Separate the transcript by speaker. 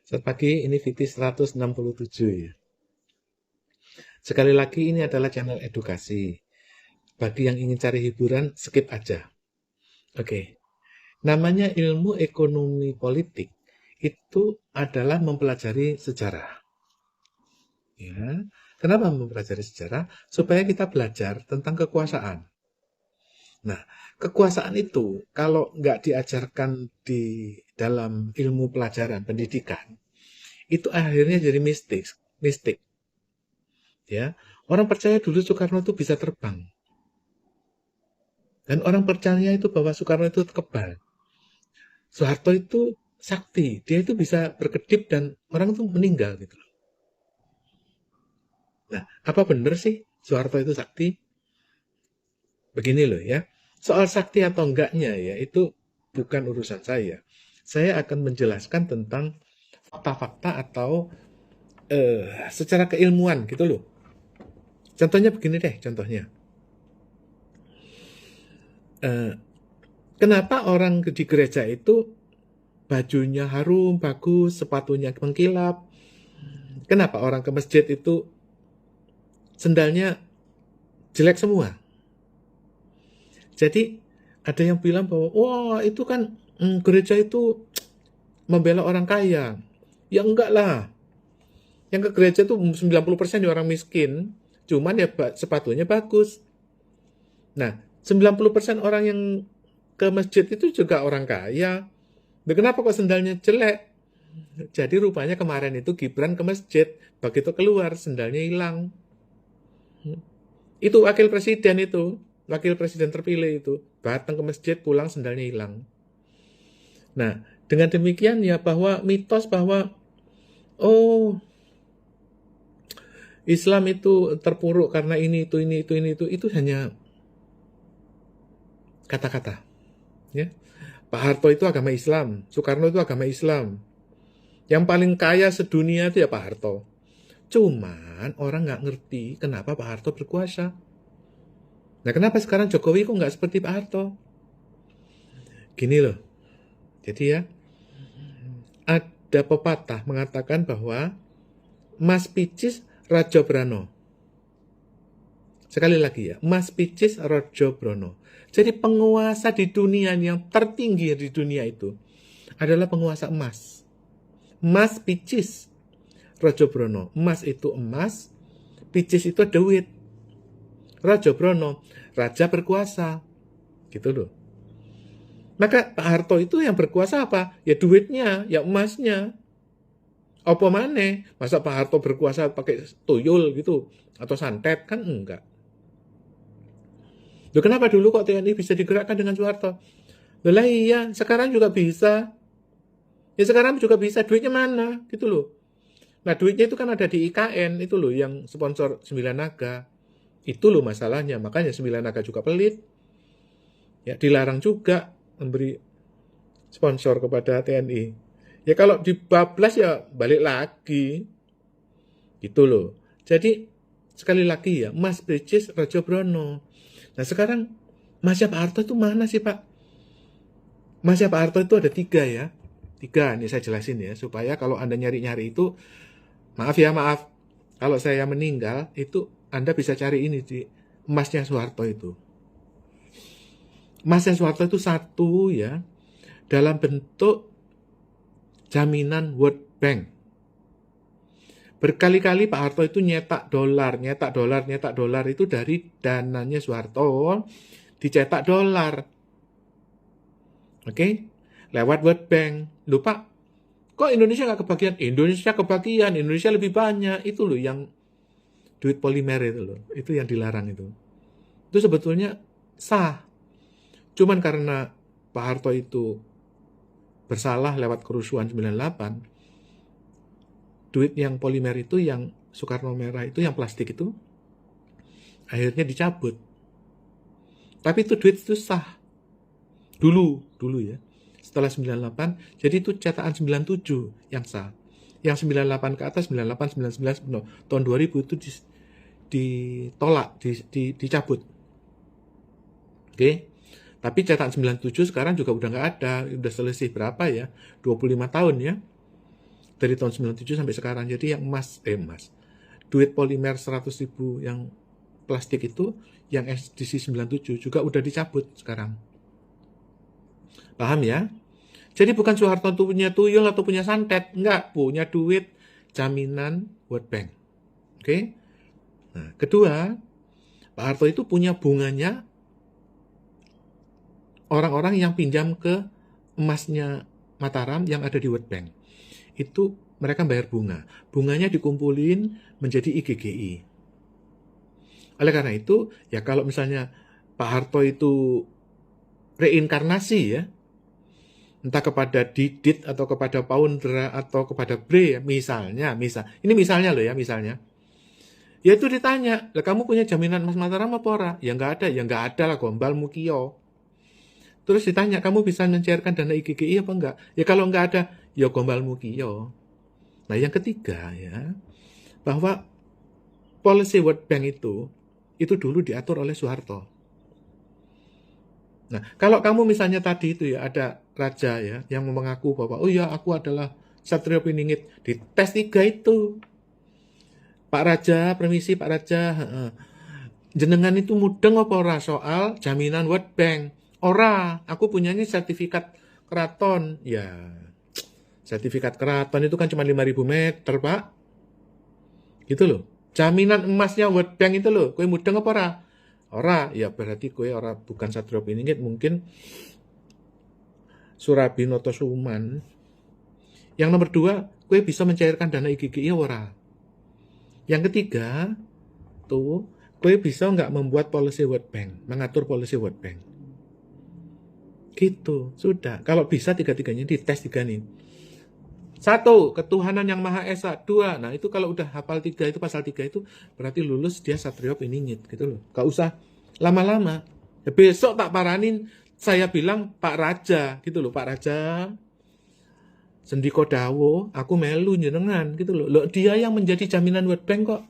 Speaker 1: Selamat pagi, ini VT 167 ya. Sekali lagi ini adalah channel edukasi. Bagi yang ingin cari hiburan, skip aja. Oke. Namanya ilmu ekonomi politik itu adalah mempelajari sejarah. Ya. Kenapa mempelajari sejarah? Supaya kita belajar tentang kekuasaan. Nah, kekuasaan itu kalau nggak diajarkan di dalam ilmu pelajaran pendidikan, itu akhirnya jadi mistik. Ya, orang percaya dulu Soekarno itu bisa terbang, dan orang percaya itu bahwa Soekarno itu kebal. Soeharto itu sakti, dia itu bisa berkedip dan orang itu meninggal gitu loh. Nah, apa benar sih Soeharto itu sakti? Begini loh ya, soal sakti atau enggaknya ya itu bukan urusan saya. Saya akan menjelaskan tentang fakta-fakta atau secara keilmuan gitu loh. Contohnya begini deh, contohnya. Eh, Kenapa orang di gereja itu bajunya harum, bagus, sepatunya mengkilap? Kenapa orang ke masjid itu sendalnya jelek semua? Jadi ada yang bilang bahwa wah itu kan gereja itu membela orang kaya. Ya enggak lah. Yang ke gereja itu 90% ya orang miskin. Cuman ya sepatunya bagus. Nah, 90% orang yang ke masjid itu juga orang kaya. Nah, kenapa kok sendalnya jelek? Jadi rupanya kemarin itu Gibran ke masjid, begitu keluar sendalnya hilang. Itu wakil presiden terpilih itu, datang ke masjid, pulang sendalnya hilang. Nah, dengan demikian ya bahwa mitos bahwa oh Islam itu terpuruk karena itu hanya kata-kata. Ya, Pak Harto itu agama Islam, Soekarno itu agama Islam. Yang paling kaya sedunia itu ya Pak Harto. Cuman orang nggak ngerti kenapa Pak Harto berkuasa. Nah, kenapa sekarang Jokowi kok nggak seperti Pak Harto? Gini loh. Jadi ya, ada pepatah mengatakan bahwa Mas Picis Raja Brano. Sekali lagi ya, Mas Picis Raja Brano. Jadi penguasa di dunia yang tertinggi di dunia itu adalah penguasa emas. Mas Picis Raja Brano. Emas itu emas, Picis itu duit. Raja Brono, raja berkuasa. Gitu loh. Maka Pak Harto itu yang berkuasa apa? Ya duitnya, ya emasnya. Apa maneh? Masa Pak Harto berkuasa pakai tuyul gitu atau santet? Kan enggak. Loh, kenapa dulu kok TNI bisa digerakkan dengan Soeharto? Lah iya, sekarang juga bisa. Ya sekarang juga bisa, duitnya mana? Gitu loh. Nah, duitnya itu kan ada di IKN itu loh yang sponsor Sembilan Naga. Itu loh masalahnya, makanya Sembilan Naga juga pelit. Ya dilarang juga memberi sponsor kepada TNI. Ya kalau dibablas ya balik lagi. Gitu loh. Jadi sekali lagi ya, Mas Bricis Raja Brono. Nah sekarang Masnya Pak Harto itu mana sih Pak? Masnya Pak Harto itu ada 3 ya. 3, ini saya jelasin ya. Supaya kalau Anda nyari-nyari itu, maaf ya maaf. Kalau saya meninggal, itu Anda bisa cari ini di emasnya Soeharto itu. Emasnya Soeharto itu 1 ya, dalam bentuk jaminan World Bank. Berkali-kali Pak Harto itu nyetak dolar itu dari dananya Soeharto dicetak dolar. Oke? Lewat World Bank. Loh Pak, kok Indonesia nggak kebagian? Indonesia lebih banyak. Itu loh yang duit polimer itu loh. Itu yang dilarang itu. Itu sebetulnya sah. Cuman karena Pak Harto itu bersalah lewat kerusuhan 98, duit yang polimer itu, yang Soekarno merah itu, yang plastik itu, akhirnya dicabut. Tapi itu duit itu sah. Dulu ya. Setelah 98, jadi itu cetakan 97 yang sah. Yang 98 ke atas, 98, 99, no, tahun 2000 itu ditolak, dicabut. Oke. Tapi cetakan 97 sekarang juga udah nggak ada. Udah selesai berapa ya? 25 tahun ya. dari tahun 97 sampai sekarang. Jadi yang duit polimer 100.000 yang plastik itu, yang edisi 97 juga udah dicabut sekarang. Paham ya? Jadi bukan Soeharto tuh punya tuyul atau punya santet, enggak, punya duit jaminan World Bank. Oke? Nah, kedua, Pak Harto itu punya bunganya orang-orang yang pinjam ke emasnya Mataram yang ada di World Bank. Itu mereka bayar bunga. Bunganya dikumpulin menjadi IGGI. Oleh karena itu, ya kalau misalnya Pak Harto itu reinkarnasi ya, entah kepada Didit atau kepada Poundra atau kepada Bre, misalnya, ini misalnya loh ya, misalnya. Ya itu ditanya, lah kamu punya jaminan emas Mataram apa ora? Ya nggak ada lah, gombal mukio. Terus ditanya, kamu bisa mencairkan dana IGGI apa enggak? Ya kalau enggak ada, ya gombal mukio. Nah yang ketiga ya, bahwa policy World Bank itu dulu diatur oleh Soeharto. Nah, kalau kamu misalnya tadi itu ya, ada raja ya, yang mengaku bahwa, oh ya aku adalah Satrio Piningit, di tes 3 itu. Pak Raja, permisi Pak Raja, jenengan itu mudeng apa ora soal jaminan World Bank? Ora, aku punyanya sertifikat keraton. Ya, sertifikat keraton itu kan cuma 5.000 meter, Pak. Gitu loh. Jaminan emasnya World Bank itu loh, kowe mudeng apa ora? Ora, ya berarti kowe ora bukan Satrio Piningit, mungkin Surabinoto Suman. Yang nomor 2, kowe bisa mencairkan dana IGGI ora? Yang ketiga, tuh, kowe bisa nggak membuat policy World Bank, mengatur policy World Bank. Gitu, sudah. Kalau bisa tiga-tiganya dites 3 nih. 1, ketuhanan yang Maha Esa. 2, nah itu kalau udah hafal 3 itu, pasal 3 itu, berarti lulus dia Satrio Piningit, gitu loh. Gak usah lama-lama. Ya besok tak paranin, saya bilang Pak Raja, gitu loh, Pak Raja. Sendiko dawo, aku melu jenengan, gitu loh. Loh, dia yang menjadi jaminan World Bank kok.